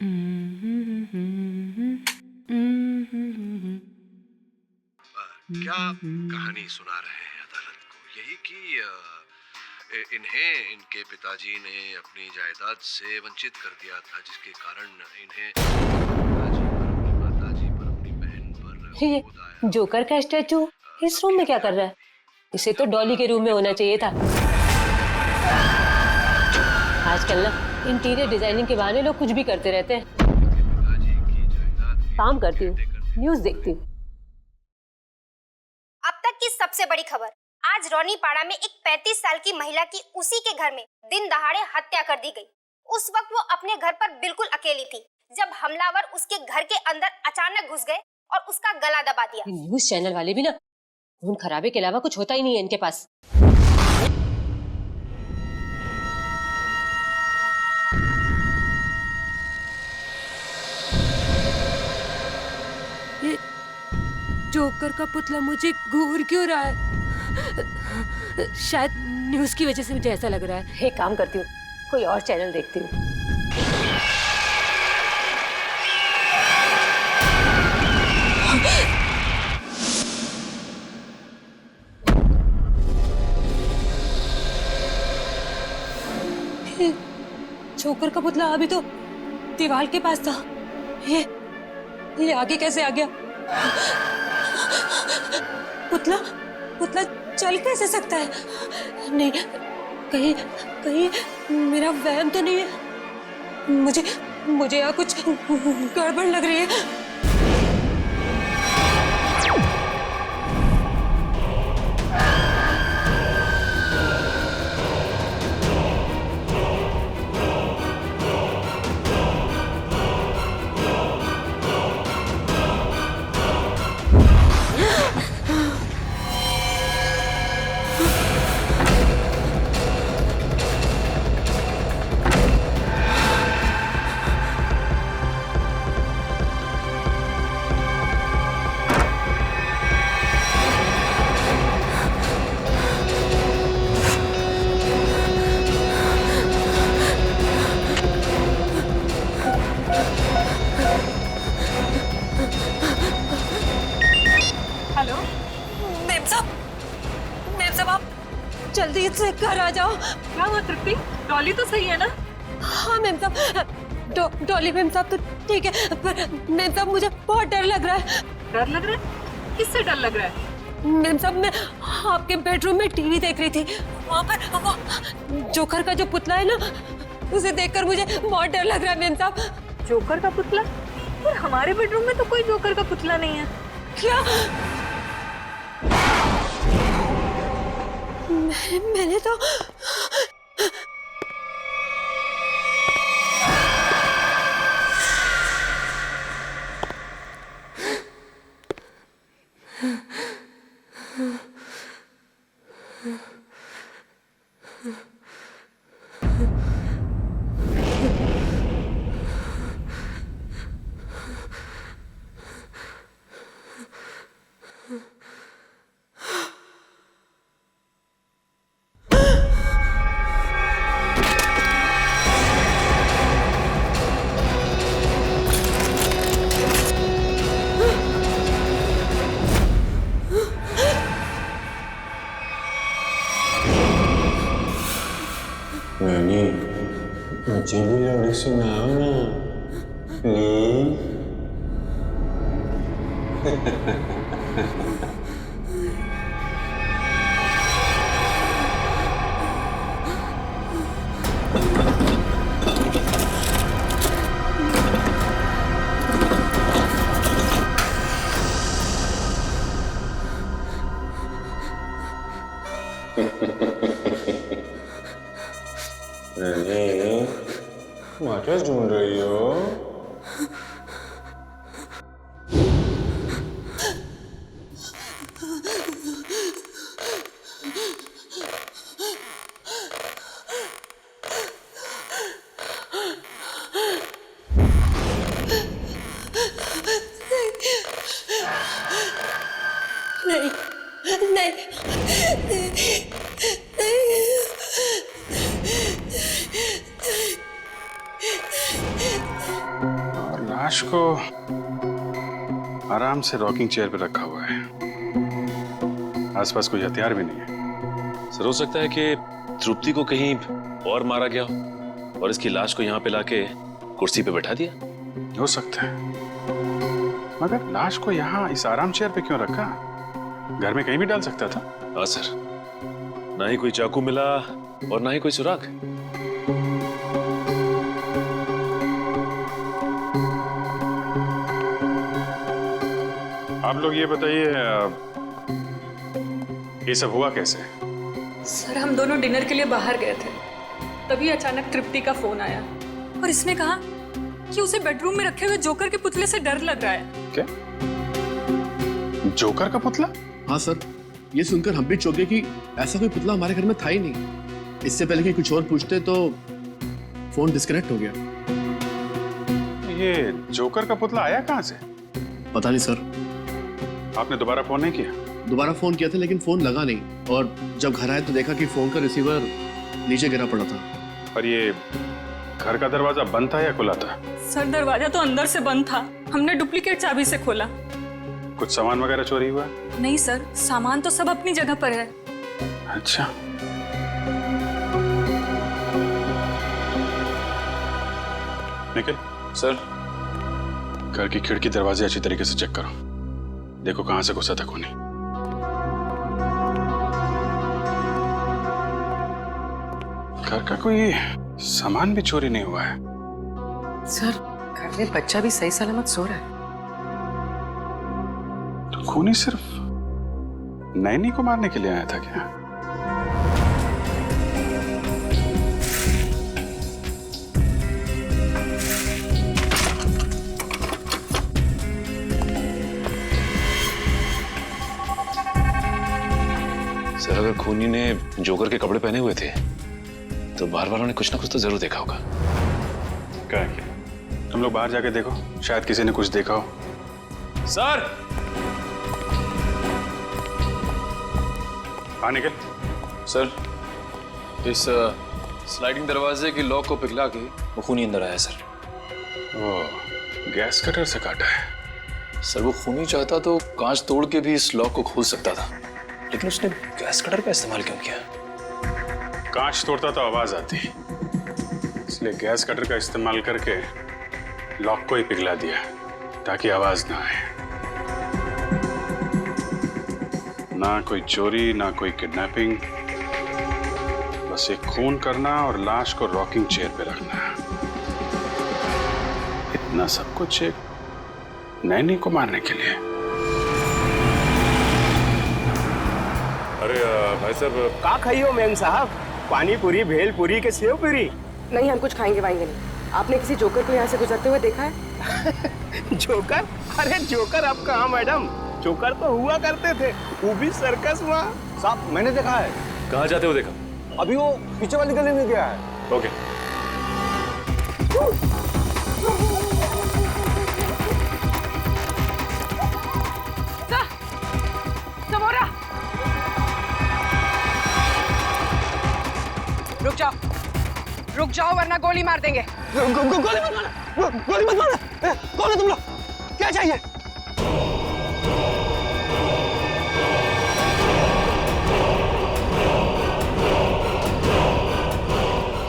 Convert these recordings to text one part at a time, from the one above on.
क्या कहानी सुना रहे हैं अदालत को? यही कि इन्हें इनके पिताजी ने अपनी जायदाद से वंचित कर दिया था, जिसके कारण इन्हें माताजी पर, अपनी बहन पर ये जोकर का स्टैचू इस रूम में क्या कर रहा है? इसे तो डॉली के रूम में होना चाहिए था। आजकल ना इंटीरियर डिजाइनिंग के बहाने लोग कुछ भी करते रहते हैं। काम करती हूँ, न्यूज देखती हूँ। अब तक की सबसे बड़ी खबर, आज रोनीपाड़ा में एक 35 साल की महिला की उसी के घर में दिन दहाड़े हत्या कर दी गई। उस वक्त वो अपने घर पर बिल्कुल अकेली थी जब हमलावर उसके घर के अंदर अचानक घुस गए और उसका गला दबा दिया। न्यूज चैनल वाले भी ना खून खराबे के अलावा कुछ होता ही नहीं है इनके पास। ये जोकर का पुतला मुझे घूर क्यों रहा है? शायद न्यूज की वजह से मुझे ऐसा लग रहा है। एक काम करती हूँ, कोई और चैनल देखती हूँ। जोकर का पुतला अभी तो दीवार के पास था। ये आगे कैसे आ गया? पुतला पुतला चल कैसे सकता है? नहीं, कहीं कहीं मेरा वहम तो नहीं है। मुझे यहाँ कुछ गड़बड़ लग रही है। जल्दी से घर आ जाओ। क्या हुआ तृप्ति? डॉली तो सही है ना? हाँ मैम साहब, डॉली मैम साहब तो ठीक है, पर मैम साहब मुझे बहुत डर लग रहा है। डर लग रहा है? किससे डर लग रहा है? मैम साहब मैं आपके बेडरूम में टीवी देख रही थी, वहाँ पर वो जोकर का जो पुतला है ना, उसे देखकर मुझे बहुत डर लग रहा है मैम साहब। जोकर का पुतला? पर हमारे बेडरूम में तो कोई जोकर का पुतला नहीं है। क्या? मैंने तो नानी, मुझे भी लोरी सुनाओ ना प्लीज। क्या ढूंढ रही हो? नहीं नहीं नहीं को आराम से रॉकिंग चेयर पे रखा हुआ है, आसपास कोई हथियार भी नहीं है। सर हो सकता है कि तृप्ति को कहीं और मारा गया हो और इसकी लाश को यहाँ पे लाके कुर्सी पे बैठा दिया। हो सकता है, मगर लाश को यहाँ इस आराम चेयर पे क्यों रखा? घर में कहीं भी डाल सकता था। हाँ सर, ना ही कोई चाकू मिला और ना ही कोई सुराग। आप लोग ये बताइए, ये सब हुआ कैसे? सर हम दोनों डिनर के लिए बाहर गए थे, तभी अचानक तृप्ति का फोन आया और इसने कहा कि उसे बेडरूम में रखे हुए जोकर के पुतले से डर लग रहा है। क्या? जोकर का पुतला? हाँ सर, ये सुनकर हम भी चौंके कि ऐसा कोई पुतला हमारे घर में था ही नहीं। इससे पहले कि कुछ और पूछते तो फोन डिस्कनेक्ट हो गया। ये जोकर का पुतला आया कहाँ से? पता नहीं सर। आपने दोबारा फोन नहीं किया? दोबारा फोन किया था लेकिन फोन लगा नहीं, और जब घर आए तो देखा कि फोन का रिसीवर नीचे गिरा पड़ा था। पर ये घर का दरवाजा बंद था या खुला था? सर दरवाजा तो अंदर से बंद था, हमने डुप्लीकेट चाबी से खोला। कुछ सामान वगैरह चोरी हुआ? नहीं सर, सामान तो सब अपनी जगह पर है। अच्छा, निखिल सर घर की खिड़की दरवाजे अच्छी तरीके से चेक करो, देखो कहां से घुसा था खूनी। घर का कोई सामान भी चोरी नहीं हुआ है। सर घर में बच्चा भी सही सलामत सो रहा है। तो खूनी सिर्फ नैनी को मारने के लिए आया था क्या? सर अगर खूनी ने जोकर के कपड़े पहने हुए थे तो बाहर वालों ने कुछ ना कुछ तो जरूर देखा होगा। क्या किया? तुम लोग बाहर जाके देखो, शायद किसी ने कुछ देखा हो। सर हाँ निकल। सर इस स्लाइडिंग दरवाजे की लॉक को पिघला के वो खूनी अंदर आया सर। वो गैस कटर से काटा है। सर वो खूनी चाहता तो कांच तोड़ के भी इस लॉक को खोल सकता था, लेकिन उसने गैस कटर का इस्तेमाल क्यों किया? कांच तोड़ता तो आवाज आती, इसलिए गैस कटर का इस्तेमाल करके लॉक को ही पिघला दिया ताकि आवाज ना आए। ना कोई चोरी, ना कोई किडनैपिंग, बस एक खून करना और लाश को रॉकिंग चेयर पे रखना। इतना सब कुछ एक नैनी को मारने के लिए। अरे भाई साहब का खाइयो मेम साहब? पानी पूरी, भेल पूरी के सेव पूरी? नहीं, हम कुछ खाएंगे वाएंगे नहीं। आपने किसी जोकर को यहाँ से गुजरते हुए देखा है? जोकर? अरे जोकर अब कहाँ मैडम, जोकर तो हुआ करते थे, वो भी सर्कस हुआ। साहब मैंने देखा है। कहाँ जाते हो देखा? अभी वो पीछे वाली गली में गया है। ओके। समोरा रुक जाओ वरना गोली मार देंगे। गोली मत मारना, गोली मत मारना। कौन है तुम लोग? क्या चाहिए?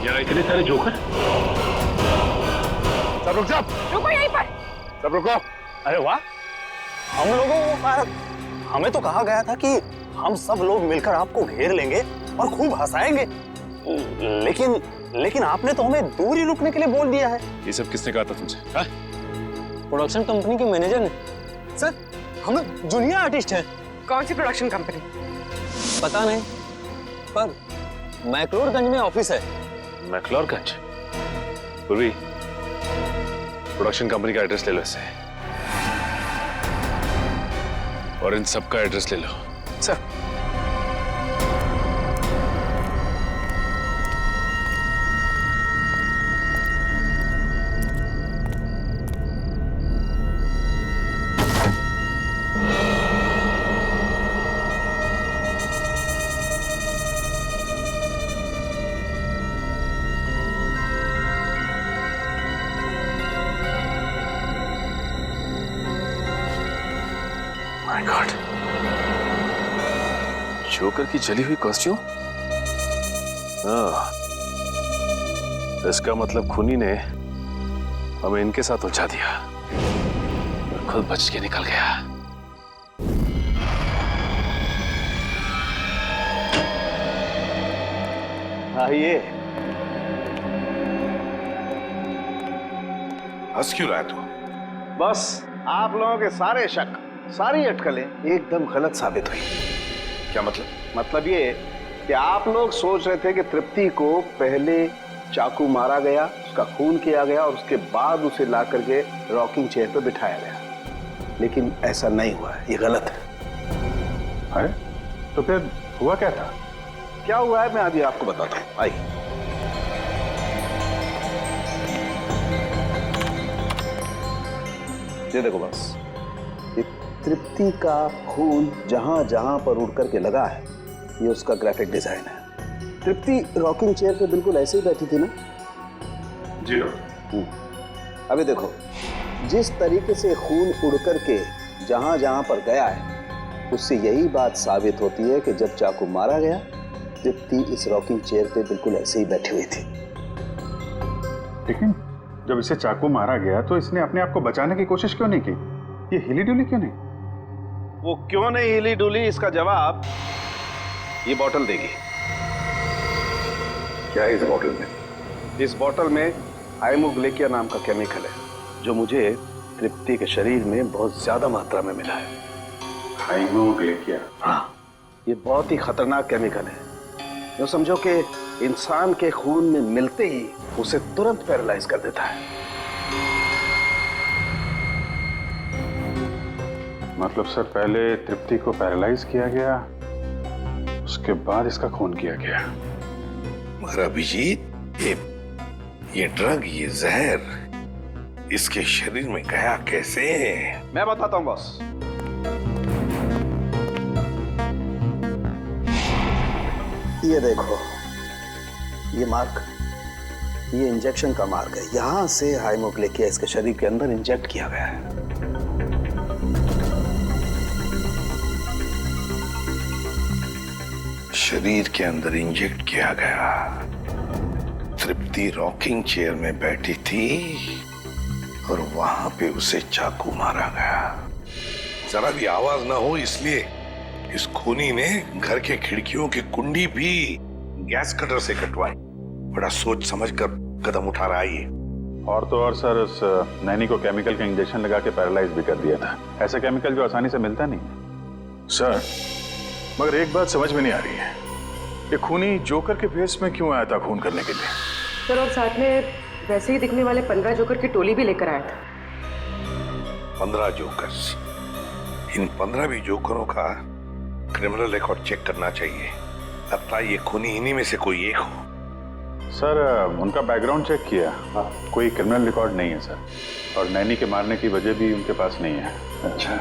यहाँ इतने सारे जोकर? सब रुक जाओ। रुको यहीं पर। सब रुको। अरे वाह, हम लोगों को हमें तो कहा गया था कि हम सब लोग मिलकर आपको घेर लेंगे और खूब हंसाएंगे, लेकिन आपने तो हमें दूर ही रुकने के लिए बोल दिया है। ये सब किसने कहा था तुमसे? प्रोडक्शन कंपनी के मैनेजर ने। सर हम जूनियर आर्टिस्ट हैं। कौन सी प्रोडक्शन कंपनी? पता नहीं, पर मैक्लोडगंज में ऑफिस है। मैक्लोडगंज? पूर्वी प्रोडक्शन कंपनी का एड्रेस ले लो इससे, और इन सब का एड्रेस ले लो। सर माय गॉड, जोकर की जली हुई कॉस्ट्यूम। हाँ, इसका मतलब खूनी ने हमें इनके साथ उलझा दिया और खुद बच के निकल गया। आइए। हंस क्यों रहा है तू? बस आप लोगों के सारे शक, सारी अटकलें एकदम गलत साबित हुई। क्या मतलब? मतलब ये कि आप लोग सोच रहे थे कि तृप्ति को पहले चाकू मारा गया, उसका खून किया गया और उसके बाद उसे ला करके रॉकिंग चेयर पर बिठाया गया, लेकिन ऐसा नहीं हुआ है, ये गलत है। अरे तो फिर हुआ क्या था? क्या हुआ है मैं अभी आपको बताता हूँ, आइए। ये देखो बस, ये तृप्ति का खून जहां जहां पर उड़ करके लगा है, ये उसका ग्राफिक डिजाइन है। तृप्ति रॉकिंग चेयर पे बिल्कुल ऐसे ही बैठी थी ना? जी डॉक्टर। अभी देखो, जिस तरीके से खून उड़ करके जहां जहां पर गया है, उससे यही बात साबित होती है कि जब चाकू मारा गया, तृप्ति इस रॉकिंग चेयर पे बिल्कुल ऐसे ही बैठी हुई थी। लेकिन जब इसे चाकू मारा गया तो इसने अपने आप को बचाने की कोशिश क्यों नहीं की? ये हिली डुली क्यों नहीं? वो क्यों नहीं हिली डुली, इसका जवाब ये बोतल देगी। क्या है इस बोतल में? इस बोतल में हाइमोग्लेकिया नाम का केमिकल है, जो मुझे तृप्ति के शरीर में बहुत ज्यादा मात्रा में मिला है। हाइमोग्लेकिया? हाँ, ये बहुत ही खतरनाक केमिकल है, जो समझो कि इंसान के खून में मिलते ही उसे तुरंत पैरालाइज कर देता है। मतलब सर, पहले तृप्ति को पैरालाइज किया गया, उसके बाद इसका खून किया गया। मगर अभिजीत, ये ड्रग, ये जहर इसके शरीर में गया कैसे? मैं बताता हूं बॉस। ये देखो, ये मार्क, ये इंजेक्शन का मार्क है। यहां से हाइमोग्लेकिया इसके शरीर के अंदर इंजेक्ट किया गया है। शरीर के अंदर इंजेक्ट किया गया। तृप्ति रॉकिंग चेयर में बैठी थी और वहां पे उसे चाकू मारा गया। जरा भी आवाज ना हो इसलिए इस खूनी ने घर के खिड़कियों की कुंडी भी गैस कटर से कटवाई। बड़ा सोच समझ कर कदम उठा रहा है ये। और तो और सर, उस नैनी को केमिकल का इंजेक्शन लगा के पैरालाइज भी कर दिया था। ऐसा केमिकल जो आसानी से मिलता नहीं। सर, मगर एक बात समझ में नहीं आ रही है, ये खूनी जोकर के भेष में क्यों आया था खून करने के लिए? सर, और साथ में वैसे ही दिखने वाले 15 जोकर की टोली भी लेकर आया था। 15 जोकर्स? इन 15 भी जोकरों का क्रिमिनल रिकॉर्ड चेक करना चाहिए। लगता है ये खूनी इन्हीं में से कोई एक हो। सर, उनका बैकग्राउंड चेक किया, कोई क्रिमिनल रिकॉर्ड नहीं है सर, और नैनी के मारने की वजह भी उनके पास नहीं है। अच्छा,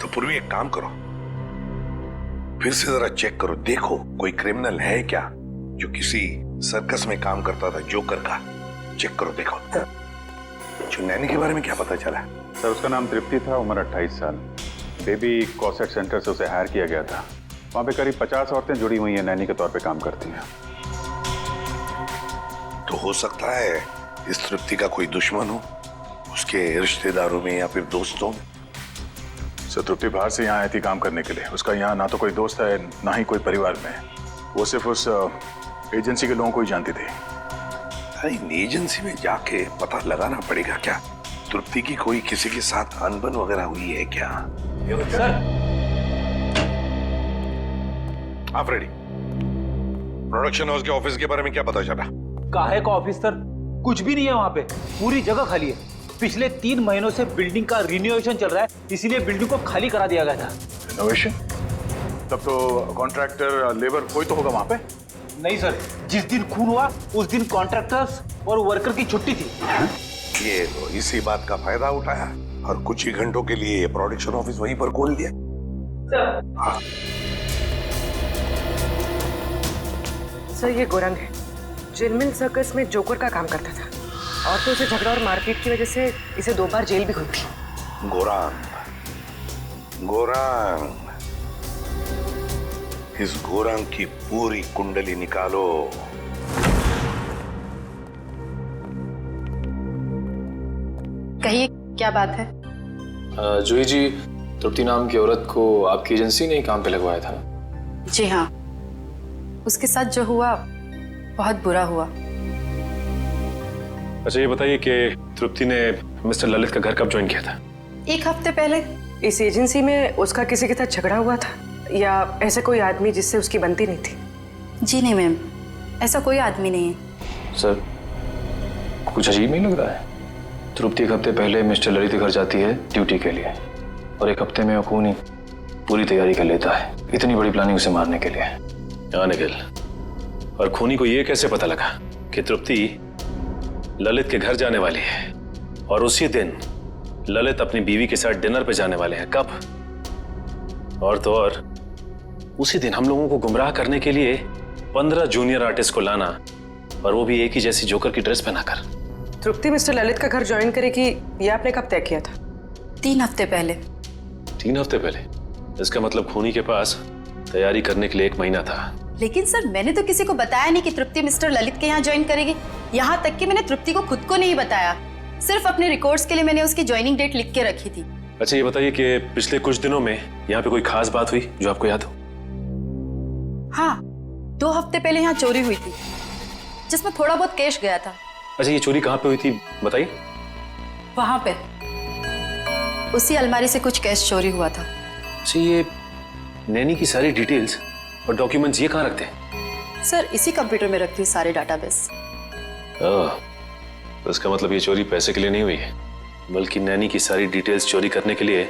तो पूर्वी एक काम करो, फिर से जरा चेक करो, देखो कोई क्रिमिनल है क्या जो किसी सर्कस में काम करता था जोकर का। चेक करो, देखो। जो नैनी के बारे में क्या पता चला? सर, उसका नाम तृप्ति था, उम्र 28 साल। बेबी कॉसेट सेंटर से उसे हायर किया गया था। वहां पे करीब 50 औरतें जुड़ी हुई हैं, नैनी के तौर पे काम करती हैं। तो हो सकता है इस तृप्ति का कोई दुश्मन हो, उसके रिश्तेदारों में या फिर दोस्तों में। सर, तृप्ति बाहर से यहाँ आई थी काम करने के लिए। उसका यहाँ ना तो कोई दोस्त है, ना ही कोई परिवार में। वो सिर्फ उस एजेंसी के लोगों को ही जानती थी। इन एजेंसी में जाके पता लगाना पड़ेगा क्या तृप्ति की कोई किसी के साथ अनबन वगैरह हुई है क्या? सर, आप रेडी? प्रोडक्शन हाउस के ऑफिस के बारे में क्या पता चला? काहे का ऑफिस सर? कुछ भी नहीं है वहाँ पे, पूरी जगह खाली है। पिछले 3 महीनों से बिल्डिंग का रिनोवेशन चल रहा है, इसीलिए बिल्डिंग को खाली करा दिया गया था। रिनोवेशन? तब तो कॉन्ट्रैक्टर, लेबर कोई तो होगा वहां पे? नहीं सर, जिस दिन खून हुआ उस दिन कॉन्ट्रैक्टर्स और वर्कर की छुट्टी थी। ये तो इसी बात का फायदा उठाया और कुछ ही घंटों के लिए प्रोडक्शन ऑफिस वहीं पर खोल दिया। हाँ। सर, ये गोरंग है, जिनमिल सर्कस में जोकर का काम करता था, और तो उसे झगड़ा और मारपीट की वजह से इसे 2 बार जेल भी हुई थी। गोरान, गोरांग, इस गोरांग की पूरी कुंडली निकालो। कहिए क्या बात है? जूही जी, तृप्ति नाम की औरत को आपकी एजेंसी ने ही काम पे लगवाया था ना? जी हाँ, उसके साथ जो हुआ बहुत बुरा हुआ। अच्छा ये बताइए कि तृप्ति ने मिस्टर ललित का घर कब ज्वाइन किया था? 1 हफ्ते पहले। इस एजेंसी में उसका किसी के साथ झगड़ा हुआ था या ऐसा कोई आदमी जिससे उसकी बनती नहीं थी? जी नहीं मैम, ऐसा कोई आदमी नहीं है। सर, कुछ अजीब नहीं लग रहा है? तृप्ति 1 हफ्ते पहले मिस्टर ललित के घर जाती है ड्यूटी के लिए और 1 हफ्ते में खूनी पूरी तैयारी कर लेता है इतनी बड़ी प्लानिंग उसे मारने के लिए। हाँ निखिल, और खूनी को ये कैसे पता लगा कि तृप्ति ललित के घर जाने वाली है और उसी दिन ललित अपनी बीवी के साथ डिनर पे जाने वाले हैं? कब? और तो और उसी दिन हम लोगों को गुमराह करने के लिए 15 जूनियर आर्टिस्ट को लाना, और वो भी एक ही जैसी जोकर की ड्रेस पहनाकर। तृप्ति मिस्टर ललित का घर ज्वाइन करेगी ये आपने कब तय किया था? 3 हफ्ते पहले। 3 हफ्ते पहले? इसका मतलब खूनी के पास तैयारी करने के लिए 1 महीना था। लेकिन सर, मैंने तो किसी को बताया नहीं कि तृप्ति मिस्टर ललित के यहाँ ज्वाइन करेगी। यहाँ तक कि मैंने तृप्ति को खुद को नहीं बताया, सिर्फ अपने रिकॉर्ड्स के लिए मैंने उसकी ज्वाइनिंग डेट लिख के रखी थी। अच्छा ये बताइए कि पिछले कुछ दिनों में यहाँ पे कोई खास बात हुई जो आपको याद हो? हाँ, 2 हफ्ते पहले यहाँ चोरी हुई थी जिसमें थोड़ा बहुत कैश गया था। अच्छा ये चोरी कहाँ पे हुई थी बताइए? वहां पे उसी अलमारी से कुछ कैश चोरी हुआ था। अच्छा ये नैनी की सारी डिटेल्स और डॉक्यूमेंट्स ये कहाँ रखते हैं? सर, इसी कंप्यूटर में रखती हूँ सारे डाटाबेस। तो इसका मतलब ये चोरी पैसे के लिए नहीं हुई है, बल्कि नैनी की सारी डिटेल्स चोरी करने के लिए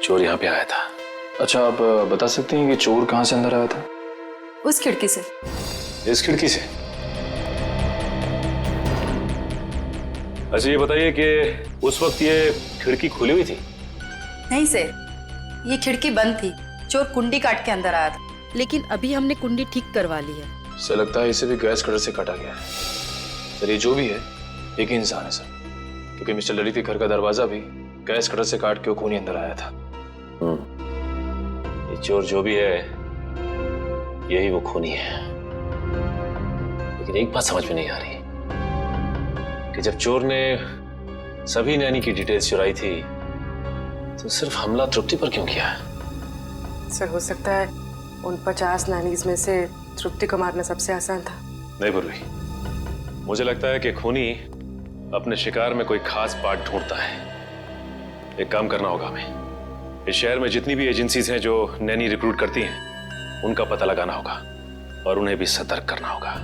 चोर यहाँ पे आया था। अच्छा, आप बता सकते हैं कि चोर कहाँ से अंदर आया था? उस खिड़की से। इस खिड़की से? अच्छा ये बताइए कि उस वक्त ये खिड़की खुली हुई थी? नहीं सर, ये खिड़की बंद थी। चोर कुंडी काट के अंदर आया था। लेकिन अभी हमने कुंडी ठीक करवा ली है। सर, लगता है इसे भी गैस कटर से काटा गया है। सर, ये जो भी है एक ही इंसान है सर, क्योंकि मिस्टर ललित के घर का दरवाजा भी गैस कटर से काट के वो खूनी अंदर आया था। ये चोर जो भी है यही वो खूनी है। लेकिन एक बात समझ में नहीं आ रही कि जब चोर ने सभी नैनी की डिटेल्स चुराई थी तो सिर्फ हमला तृप्ति पर क्यों किया? सर, हो सकता है उन 50 नैनीज में से तृप्ति को मारना सबसे आसान था। नहीं पूर्वी, मुझे लगता है कि खूनी अपने शिकार में कोई खास पार्ट ढूंढता है। एक काम करना होगा हमें, इस शहर में जितनी भी एजेंसीज हैं जो नैनी रिक्रूट करती हैं उनका पता लगाना होगा और उन्हें भी सतर्क करना होगा।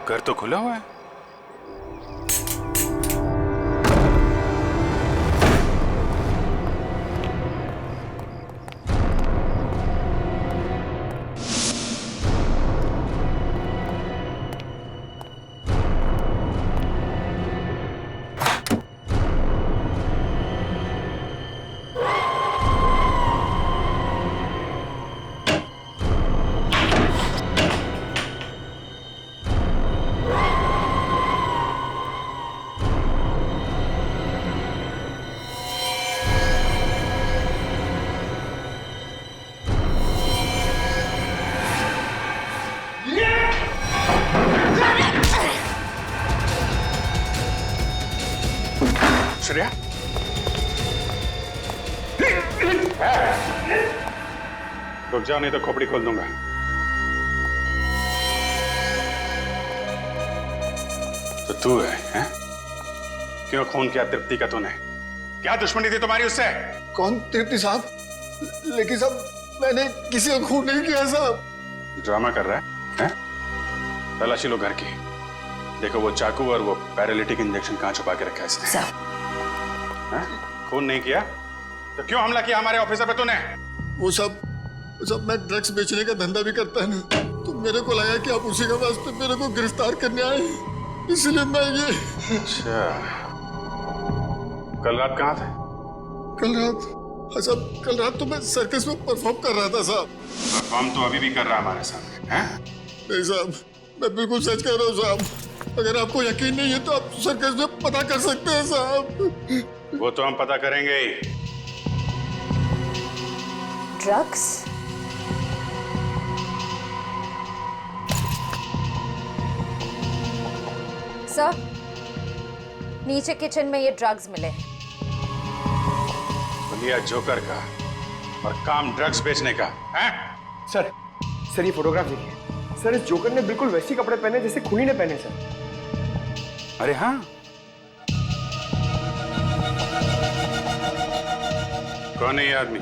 घर तो खुला हुआ है। श्रेया? रुक जाओ नहीं तो खोपड़ी खोल दूंगा। तो तू है? क्यों खून किया तृप्ति का तूने? क्या दुश्मनी थी तुम्हारी उससे? कौन तृप्ति साहब? लेकिन साहब मैंने किसी को खून नहीं किया साहब। ड्रामा कर रहा है? तलाशी लो घर की। देखो वो चाकू और वो पैरालिटिक इंजेक्शन कहाँ छुपा के रखा है इसने? खून नहीं किया तो क्यों हमला किया हमारे ऑफिसर पे तूने? वो सब मैं ड्रग्स बेचने का धंधा भी करता है ना, तो मेरे को लगा कि आप उसी के वास्ते मेरे को गिरफ्तार करने आए, इसलिए मैं ये। अच्छा, कल रात कहाँ थे? कल रात तो मैं सर्कस में परफॉर्म कर रहा था साहब। परफॉर्म तो अभी भी कर रहा है हमारे सामने, हैं? नहीं साहब, मैं बिल्कुल सच कह रहा हूँ साहब। अगर आपको यकीन नहीं है तो आप सर्कस में पता कर सकते हैं साहब। वो तो हम पता करेंगे ही। ड्रग्स? सर, नीचे किचन में ये ड्रग्स मिले। दुनिया जोकर का और काम ड्रग्स बेचने का है? सर ये फोटोग्राफ देखिए। सर, इस जोकर ने बिल्कुल वैसे कपड़े पहने जैसे खूनी ने पहने सर। अरे हाँ, कौन है ये आदमी?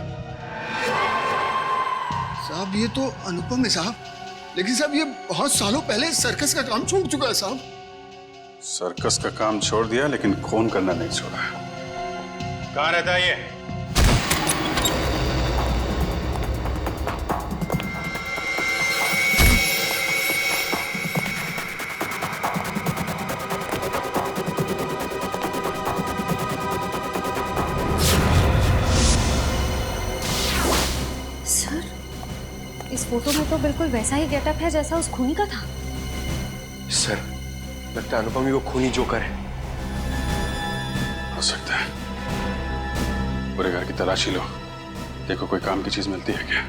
साहब ये तो अनुपम है साहब, लेकिन साहब ये बहुत सालों पहले सर्कस का काम छोड़ चुका है साहब। सर्कस का काम छोड़ दिया लेकिन खून करना नहीं छोड़ा। कहाँ रहता है ये? इस फोटो में तो बिल्कुल वैसा ही गेटअप है जैसा उस खूनी का था। सर, लगता है अनुपम ही वो खूनी जोकर है। हो सकता है। पूरे घर की तलाशी लो, देखो कोई काम की चीज मिलती है क्या?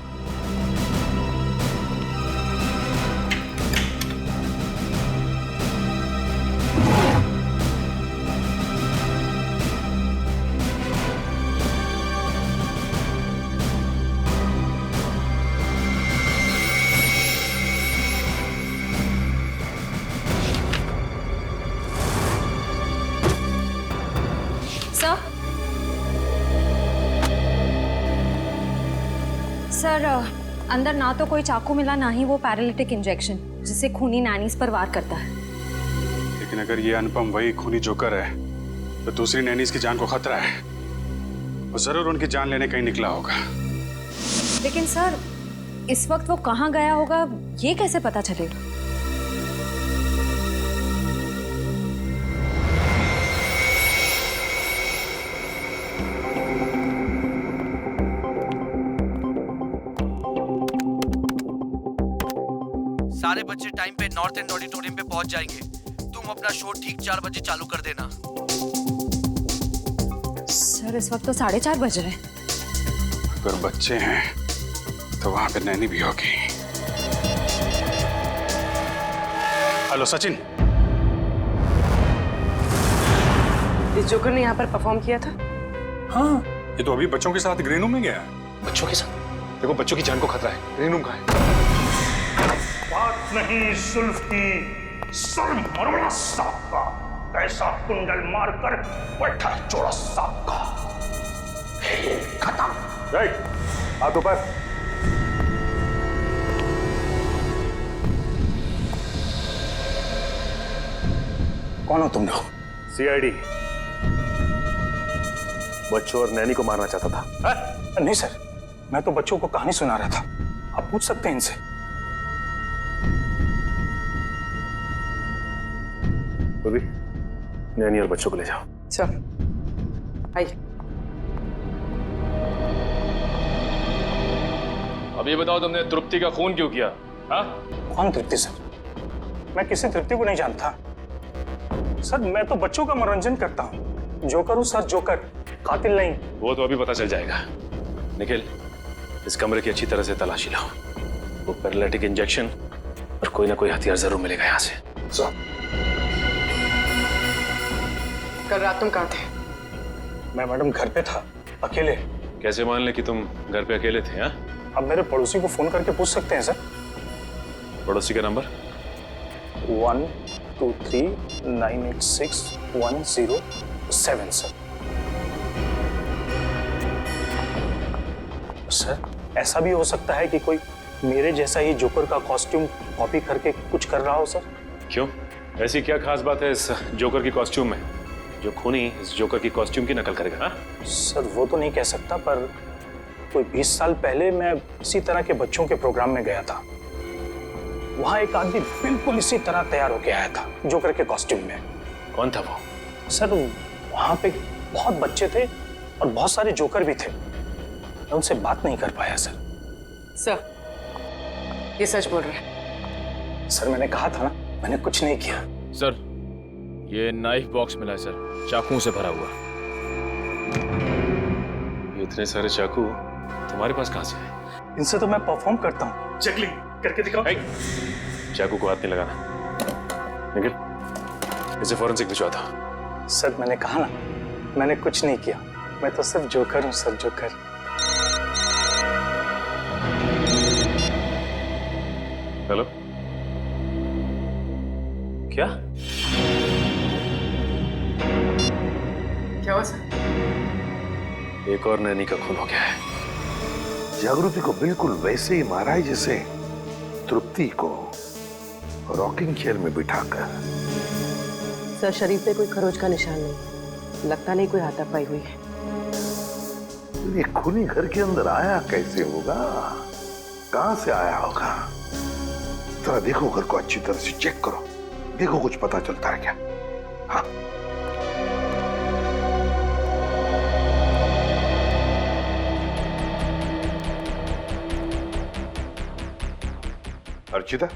सर, अंदर ना तो कोई चाकू मिला, ना ही वो पैरालिटिक इंजेक्शन जिससे खूनी नैनीज पर वार करता है। लेकिन अगर ये अनुपम वही खूनी जोकर है तो दूसरी नैनीज की जान को खतरा है। वो जरूर उनकी जान लेने कहीं निकला होगा। लेकिन सर, इस वक्त वो कहाँ गया होगा ये कैसे पता चलेगा? सारे बच्चे टाइम पे नॉर्थ एंड ऑडिटोरियम पे पहुंच जाएंगे। तुम अपना शो ठीक 4 बजे चालू कर देना। सर, इस वक्त तो 4:30 बज रहे हैं। अगर बच्चे हैं तो वहां पे नैनी भी होगी। हेलो सचिन। इस जोकर ने यहाँ पर परफॉर्म किया था? हाँ, ये तो अभी बच्चों के साथ ग्रीन रूम में गया है। बच्चों के साथ? देखो बच्चों की जान को खतरा है। ग्रीन रूम कहाँ है? बात नहीं सुल्फ की, सर मरोड़ा सांप का, कैसा कुंडल मारकर बैठा चोरा सांप का। खत्म। राइट, हाथ ऊपर। कौन हो तुम लोग? सीआईडी। बच्चों और नैनी को मारना चाहता था। नहीं सर, मैं तो बच्चों को कहानी सुना रहा था। आप पूछ सकते हैं इनसे। भी नैनी और बच्चों को ले जाओ। चल आइए। अब ये बताओ तुमने तृप्ति का खून क्यों किया? हाँ? कौन तृप्ति सर? मैं किसी तृप्ति को नहीं जानता सर। मैं तो बच्चों का मनोरंजन करता हूँ। जोकर हूँ सर, जोकर, कातिल नहीं। वो तो अभी पता चल जाएगा। निखिल, इस कमरे की अच्छी तरह से तलाशी लो। वो पैरालिटिक इंजेक्शन और कोई ना कोई हथियार जरूर मिलेगा यहाँ से। कल रात तुम कहाँ थे? मैं मैडम घर पे था, अकेले। कैसे मान ले कि तुम घर पे अकेले थे? हाँ, अब मेरे पड़ोसी को फोन करके पूछ सकते हैं सर। पड़ोसी का नंबर? 123986107 सर। सर, ऐसा भी हो सकता है कि कोई मेरे जैसा ही जोकर का कॉस्ट्यूम कॉपी करके कुछ कर रहा हो सर। क्यों? ऐसी क्या खास बात है इस जोकर की कॉस्ट्यूम में जो खूनी इस जोकर की कॉस्ट्यूम की नकल करेगा? हाँ? सर वो तो नहीं कह सकता, पर कोई 20 साल पहले मैं इसी तरह के बच्चों के प्रोग्राम में गया था। वहां एक आदमी बिल्कुल इसी तरह तैयार होके आया था, जोकर के कॉस्ट्यूम में। कौन था वो? सर वहां पे बहुत बच्चे थे और बहुत सारे जोकर भी थे। मैं उनसे बात नहीं कर पाया सर। सर, ये सच बोल रहे हैं? सर मैंने कहा था ना, मैंने कुछ नहीं किया। सर, ये नाइफ बॉक्स मिला है सर, चाकुओं से भरा हुआ। ये इतने सारे चाकू तुम्हारे पास कहां से है? इनसे तो मैं परफॉर्म करता हूँ। चेकलिंग करके दिखाओ। चाकू को हाथ नहीं लगाना, निकल। इसे फॉरेंसिक भिजवा दो। सर मैंने कहा ना, मैंने कुछ नहीं किया। मैं तो सिर्फ जोकर हूँ सर, जोकर। हेलो, क्या क्या हुआ सर? एक और नैनी का खून हो गया है। जागृति को बिल्कुल वैसे ही मारा है जैसे तृप्ति को रॉकिंग चेयर में बिठाकर। सर, शरीर पे कोई खरोच का निशान नहीं, लगता नहीं कोई हाथापाई हुई है। ये खूनी घर के अंदर आया कैसे होगा? कहां से आया होगा? जरा देखो, घर को अच्छी तरह से चेक करो, देखो कुछ पता चलता है क्या? हाँ, अर्चिता,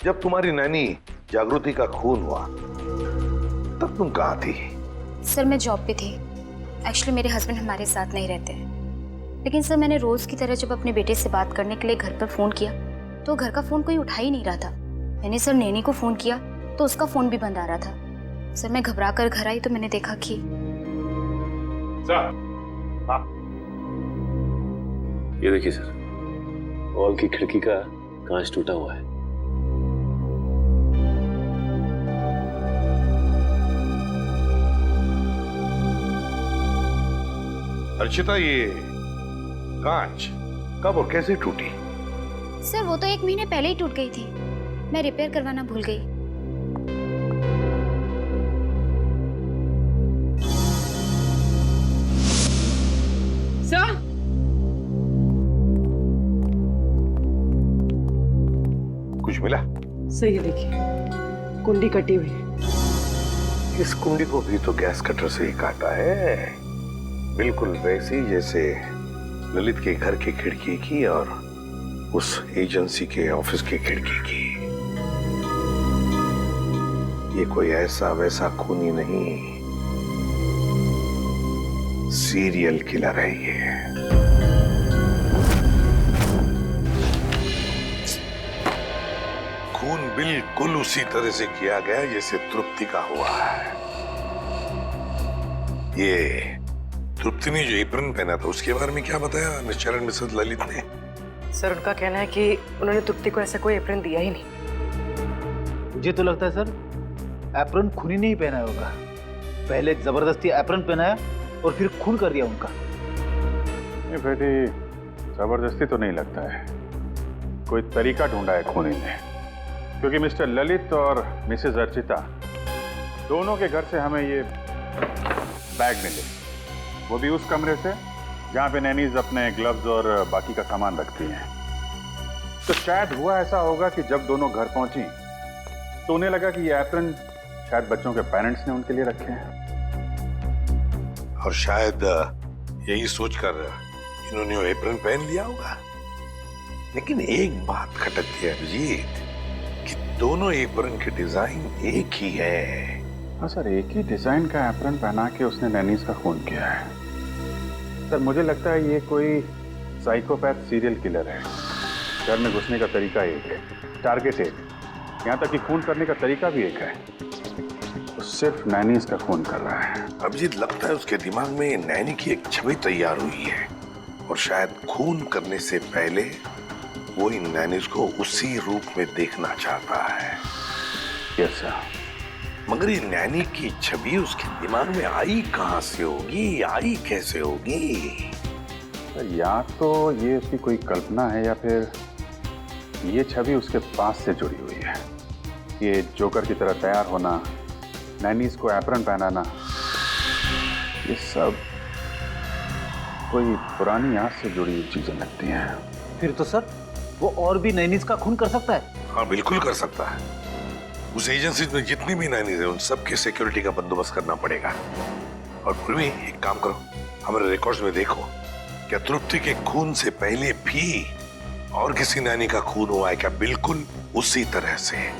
जब तुम्हारी नैनी जागृति का खून हुआ तब तुम कहां थी? सर मैं जॉब पे थी। एक्चुअली मेरे हस्बैंड हमारे साथ नहीं रहते, लेकिन सर मैंने रोज की तरह जब अपने बेटे से बात करने के लिए घर पर फोन किया तो घर का फोन कोई उठा ही नहीं रहा था। मैंने सर नैनी को फोन किया तो उसका फोन भी बंद आ रहा था। सर मैं घबरा कर घर आई तो मैंने देखा कि ये देखिए सर, हॉल की खिड़की का कांच टूटा हुआ है। अर्चिता, ये कांच कब और कैसे टूटी? सर वो तो 1 महीने पहले ही टूट गई थी, मैं रिपेयर करवाना भूल गई। सर, कुछ मिला? सर ये देखिए, कुंडी कटी हुई है। इस कुंडी को भी तो गैस कटर से ही काटा है, बिल्कुल वैसे ही जैसे ललित के घर की खिड़की की और उस एजेंसी के ऑफिस की खिड़की की। ये कोई ऐसा वैसा खूनी नहीं, सीरियल किलर है ये। खून बिल्कुल उसी तरह से किया गया जैसे तृप्ति का हुआ है। ये तृप्ति ने जो एप्रन पहना था उसके बारे में क्या बताया मिस्टर एंड मिसेस ललित ने? सर उनका कहना है कि उन्होंने तृप्ति को ऐसा कोई एप्रन दिया ही नहीं। मुझे तो लगता है सर एप्रन खूनी ने ही पहना होगा। पहले जबरदस्ती एप्रन पहनाया और फिर खून कर दिया उनका। ये बेटी जबरदस्ती तो नहीं लगता है, कोई तरीका ढूंढा है खूनी ने। क्योंकि मिस्टर ललित और मिसेस अर्चिता दोनों के घर से हमें ये बैग मिले, वो भी उस कमरे से जहाँ पे नैनीज अपने ग्लव्स और बाकी का सामान रखती हैं। तो शायद हुआ ऐसा होगा कि जब दोनों घर पहुंची तो उन्हें लगा कि ये एप्रन शायद बच्चों के पेरेंट्स ने उनके लिए रखे हैं, और शायद यही सोचकर इन्होंने वो एप्रन पहन लिया होगा। लेकिन एक बात खटकती है अभिजीत कि दोनों एप्रन के डिजाइन एक ही है। हाँ सर, एक ही डिजाइन का एप्रन पहना के उसने नैनीज का खून किया है। सर मुझे लगता है ये कोई साइकोपैथ सीरियल किलर है। घर में घुसने का तरीका एक है, टारगेट एक, यहाँ तक कि खून करने का तरीका भी एक है। तो सिर्फ नैनीज का खून कर रहा है। अभिजीत, लगता है उसके दिमाग में नैनी की एक छवि तैयार हुई है और शायद खून करने से पहले वो इन नैनीज को उसी रूप में देखना चाहता है। Yes sir. मगर ये नैनी की छवि उसके दिमाग में आई कहां से होगी, आई कैसे होगी? या तो ये उसकी कोई कल्पना है या फिर ये छवि उसके पास से जुड़ी हुई है। ये जोकर की तरह तैयार होना, नैनीज को एप्रन पहनाना, ये सब कोई पुरानी याद से जुड़ी हुई चीजें लगती हैं। फिर तो सर वो और भी नैनीज का खून कर सकता है। हाँ, बिल्कुल कर सकता है। उस एजेंसी में जितनी भी नैनीज है उन सबकी सिक्योरिटी का बंदोबस्त करना पड़ेगा। और फिर भी एक काम करो, हमारे रिकॉर्ड्स में देखो, क्या तृप्ति के खून से पहले भी और किसी नैनी का खून हुआ है क्या? बिल्कुल उसी तरह से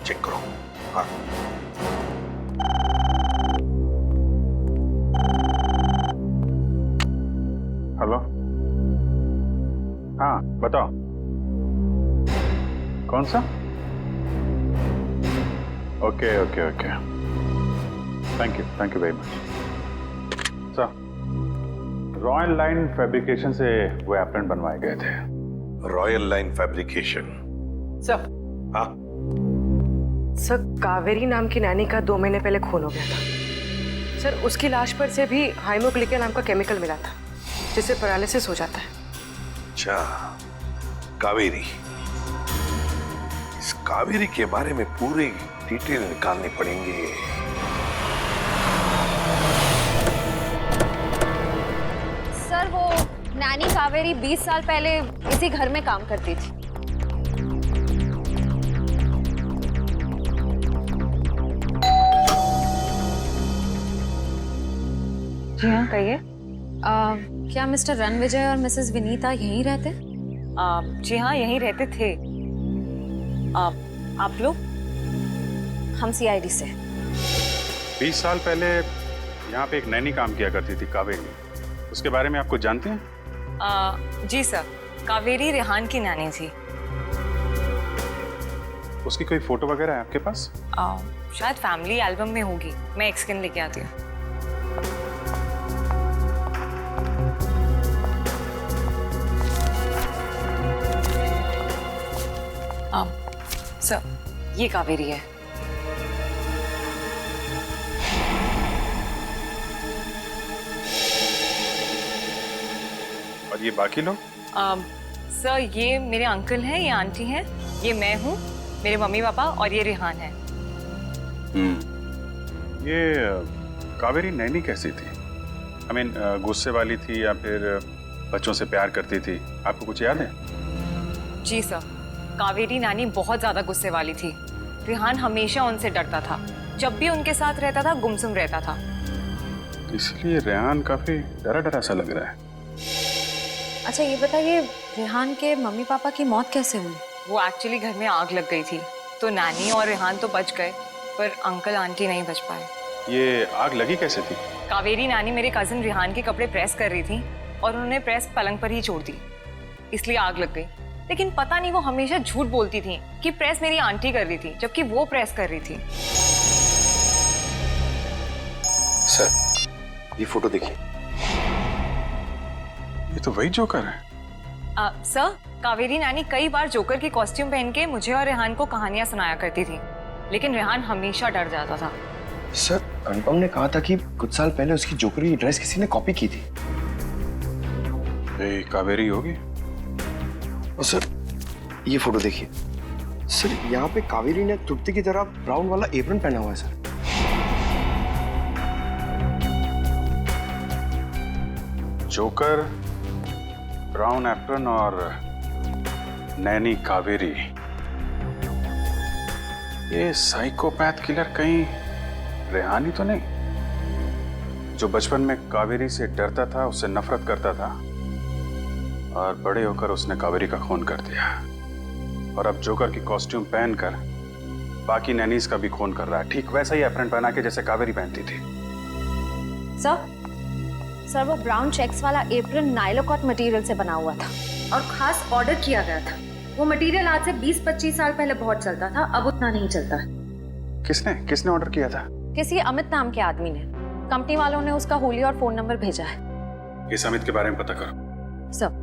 चेक करो। हाँ। हेलो, हाँ बताओ, कौन सा? Okay okay okay, thank you very much sir. Royal line fabrication से वो एप्रन बनवाए गए थे। Royal line fabrication? सर। हाँ सर, कावेरी नाम की नैनी का 2 महीने पहले खून हो गया था सर। उसकी लाश पर से भी हाइमोग्लिकन नाम का केमिकल मिला था जिससे पैरालिसिस हो जाता है। अच्छा, कावेरी। इस कावेरी के बारे में पूरी डिटेल निकालनी पड़ेंगे। सर, वो नैनी कावेरी 20 साल पहले इसी घर में काम करती थी। जी हाँ, कहिए। क्या मिस्टर रणविजय और मिसेस विनीता यहीं रहते? जी हाँ, यहीं रहते थे। आप लोग? हम सीआईडी से। 20 साल पहले यहाँ पे एक नैनी काम किया करती थी, कावेरी। उसके बारे में आप कुछ जानते हैं? जी सर, कावेरी रेहान की नानी थी। उसकी कोई फोटो वगैरह है आपके पास? शायद फैमिली एल्बम में होगी, मैं एक स्कैन लेके आती हूँ। सर, ये कावेरी है। और ये बाकी लोग? सर, ये मेरे अंकल हैं, ये आंटी हैं, ये मैं हूँ, मेरे मम्मी पापा, और ये रेहान है। ये कावेरी नैनी कैसी थी? I mean, गुस्से वाली थी या फिर बच्चों से प्यार करती थी? आपको कुछ याद है? जी सर, कावेरी नानी बहुत ज्यादा गुस्से वाली थी। रेहान हमेशा उनसे डरता था, जब भी उनके साथ रहता था गुमसुम रहता था। इसलिए रेहान काफी डरा डरा सा लग रहा है। अच्छा, ये बताइए, रेहान के मम्मी पापा की मौत कैसे हुई? वो एक्चुअली घर में आग लग गई थी, तो नानी और रेहान तो बच गए, पर अंकल आंटी नहीं बच पाए। ये आग लगी कैसे थी? कावेरी नानी मेरे कजिन रेहान के कपड़े प्रेस कर रही थी और उन्होंने प्रेस पलंग पर ही छोड़ दी, इसलिए आग लग गई। लेकिन पता नहीं वो हमेशा झूठ बोलती थी कि प्रेस मेरी आंटी कर रही थी, जबकि वो प्रेस कर रही थी। सर, ये फोटो देखिए। ये तो वही जोकर है। सर, कावेरी नानी कई बार जोकर की कॉस्ट्यूम पहन के मुझे और रेहान को कहानियां सुनाया करती थी, लेकिन रेहान हमेशा डर जाता था। सर, अनुपम ने कहा था कि कुछ साल पहले उसकी जोकर की ड्रेस किसी ने कॉपी की थी। ये कावेरी होगी। और सर, ये फोटो देखिए। सर, यहाँ पे कावेरी ने तृप्ति की तरह ब्राउन वाला एप्रन पहना हुआ है सर। जोकर, ब्राउन एप्रन और नैनी कावेरी। ये साइकोपैथ किलर कहीं रेहानी तो नहीं, जो बचपन में कावेरी से डरता था, उससे नफरत करता था, और बड़े होकर उसने कावेरी का खून कर दिया, और अब जोकर की कॉस्ट्यूम पहनकर बाकी नैनीज का भी खून कर रहा है, ठीक वैसा ही एप्रन पहना के जैसे कावेरी पहनती थी। सर, वो ब्राउन चेक्स वाला एप्रन नाइलोकॉट मटेरियल से बना हुआ था और खास ऑर्डर किया गया था। वो मटेरियल आज से 20-25 साल पहले बहुत चलता था, अब उतना नहीं चलता। किसने ऑर्डर किया था? किसी अमित नाम के आदमी ने। कंपनी वालों ने उसका हुलिया और फोन नंबर भेजा है। इस अमित के बारे में पता करो। सब।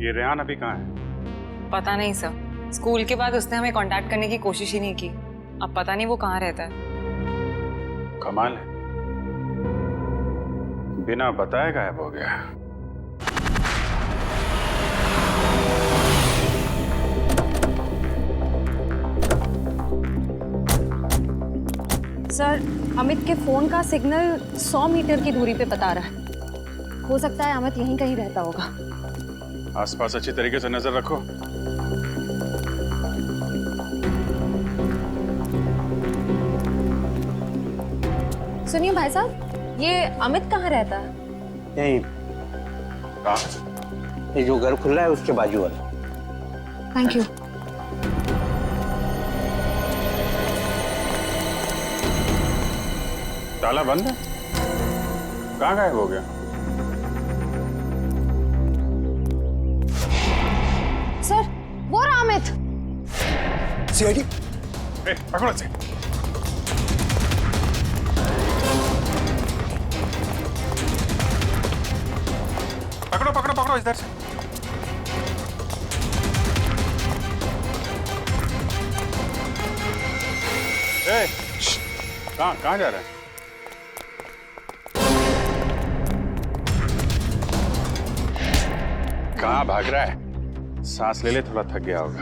ये रेहान अभी कहाँ है? पता नहीं सर, स्कूल के बाद उसने हमें कांटेक्ट करने की कोशिश ही नहीं की। अब पता नहीं वो कहाँ रहता है। कमाल है, बिना बताए गायब हो गया। सर, अमित के फोन का सिग्नल 100 मीटर की दूरी पे बता रहा है। हो सकता है अमित यहीं कहीं रहता होगा। आसपास अच्छी तरीके से नजर रखो। सुनिए भाई साहब, ये अमित कहाँ रहता है? यही कहाँ? ये जो घर खुल रहा है उसके बाजू वाला। Thank you. ताला बंद है? कहाँ गायब हो गया? सर, वो रहा अमित। सीआईडी। पकड़ो से। पकड़ो पकड़ो पकड़ो इधर से। कहाँ जा रहा है? कहाँ भाग रहा है? सांस ले ले, थोड़ा थक गया होगा।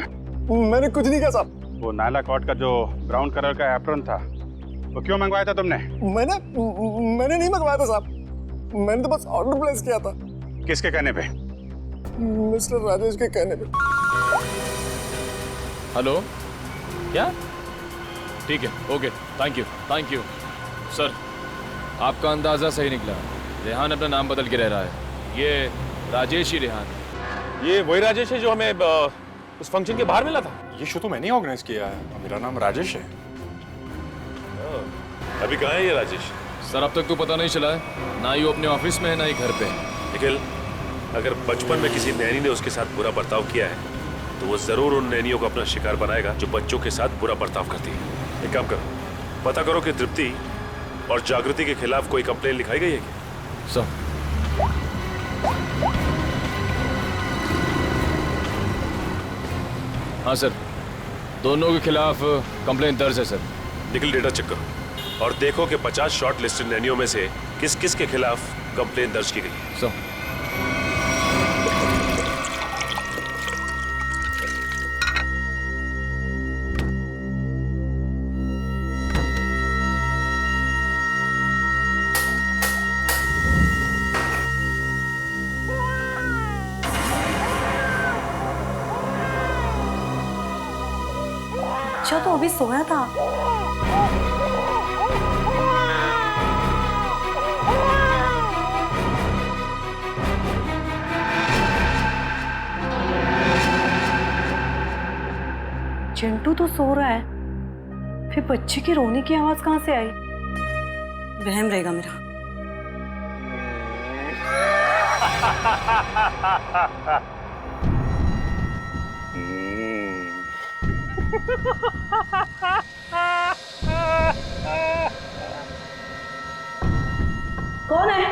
मैंने कुछ नहीं किया साहब। वो नायला कॉट का जो ब्राउन कलर का एप्रन था, वो क्यों मंगवाया था तुमने? मैंने नहीं मंगवाया था साहब। मैंने तो बस ऑर्डर प्लेस किया था। किसके कहने पे? मिस्टर राजेश के कहने पे। हेलो, क्या? ठीक है, ओके, थैंक यू सर। आपका अंदाजा सही निकला। रेहान अपना नाम बदल के रह रहा है। ये राजेश ही रेहान। ये वही राजेश है जो हमें उस फंक्शन के बाहर मिला था। ये शो तो मैंने ऑर्गेनाइज किया है। मेरा नाम राजेश है। अभी कहाँ है ये राजेश? सर, अब तक तो पता नहीं चला है। ना ही वो अपने ऑफिस में है, ना ही घर पे है। निखिल, अगर बचपन में किसी नैनी ने उसके साथ बुरा बर्ताव किया है तो वो जरूर उन नैनियों को अपना शिकार बनाएगा जो बच्चों के साथ बुरा बर्ताव करती है। एक काम करो, पता करो कि तृप्ति और जागृति के खिलाफ कोई कंप्लेन लिखाई गई है क्या? सर, हाँ सर, दोनों के खिलाफ कंप्लेन दर्ज है सर। निखिल, डेटा चेक करो और देखो कि 50 शॉर्ट लिस्टेड नैनियों में से किस किस के खिलाफ कंप्लेन दर्ज की गई है। सर, अच्छा, तो अभी सोया था। चिंटू तो सो रहा है, फिर बच्चे की रोने की आवाज कहाँ से आई? वहम रहेगा मेरा। कौन है?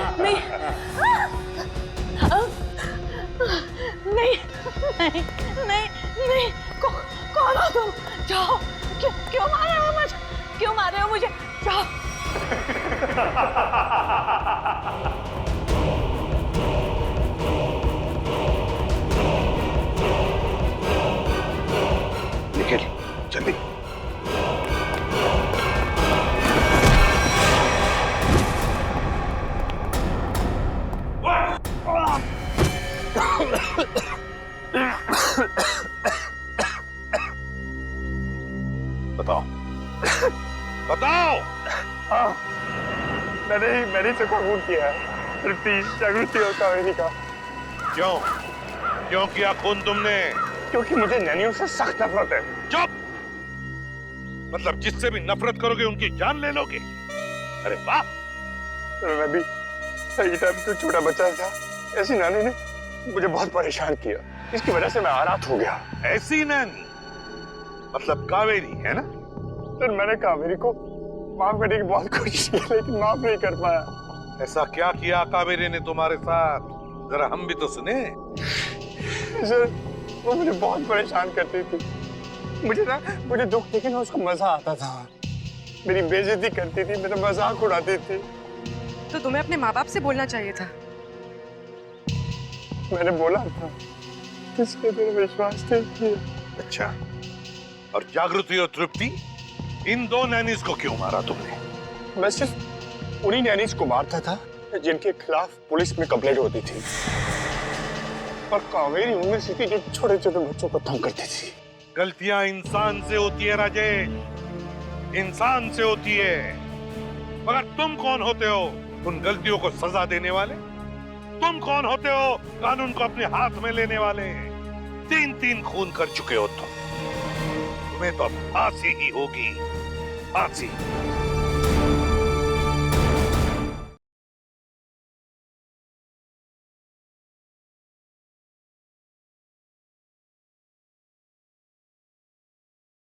नहीं नहीं नहीं नहीं नहीं कौन हो तुम? जाओ। क्यों मार रहे हो मुझे? क्यों मार रहे हो मुझे? जाओ। निखिल जल्दी। बताओ बताओ। हाँ, मैंने से खून किया है, तृप्ति, जागृति और कावेरी का। क्यों किया खून तुमने? क्योंकि मुझे नैनियों से सख्त नफरत है। चुप! मतलब जिससे भी नफरत करोगे उनकी जान ले लोगे? अरे वाह! मैं भी सही टाइम पे छोटा बच्चा था, ऐसी नानी ने मुझे बहुत परेशान किया, इसकी वजह से मैं आरात हो गया। ऐसी नानी मतलब कावेरी है ना? सर मैंने कावेरी को माफ करने की बहुत कोशिश की लेकिन माफ नहीं कर पाया। ऐसा क्या किया कावेरी ने तुम्हारे साथ? जरा हम भी तो सुने। सर वो मुझे बहुत परेशान करती थी, मुझे दुख देखे ना उसको मजा आता था, मेरी बेइज्जती करती थी, मेरा मजाक उड़ाती थी। तो तुम्हें अपने माँ बाप से बोलना चाहिए था। मैंने बोला था, किसके मेरा विश्वास नहीं किया। अच्छा, और जागृति और तृप्ति, इन दो नैनीज को क्यों मारा तुमने? मैं सिर्फ उन्हीं नैनीज को मारता था जिनके खिलाफ पुलिस में कंप्लेंट होती थी, और कावेरी उनमें से थी जो छोटे छोटे बच्चों को तंग करती थी। गलतियां इंसान से होती है राजेश, इंसान से होती है। मगर तुम कौन होते हो उन गलतियों को सजा देने वाले? तुम कौन होते हो कानून को अपने हाथ में लेने वाले? 3 खून कर चुके हो तुम, तुम्हें तो फांसी ही होगी, फांसी।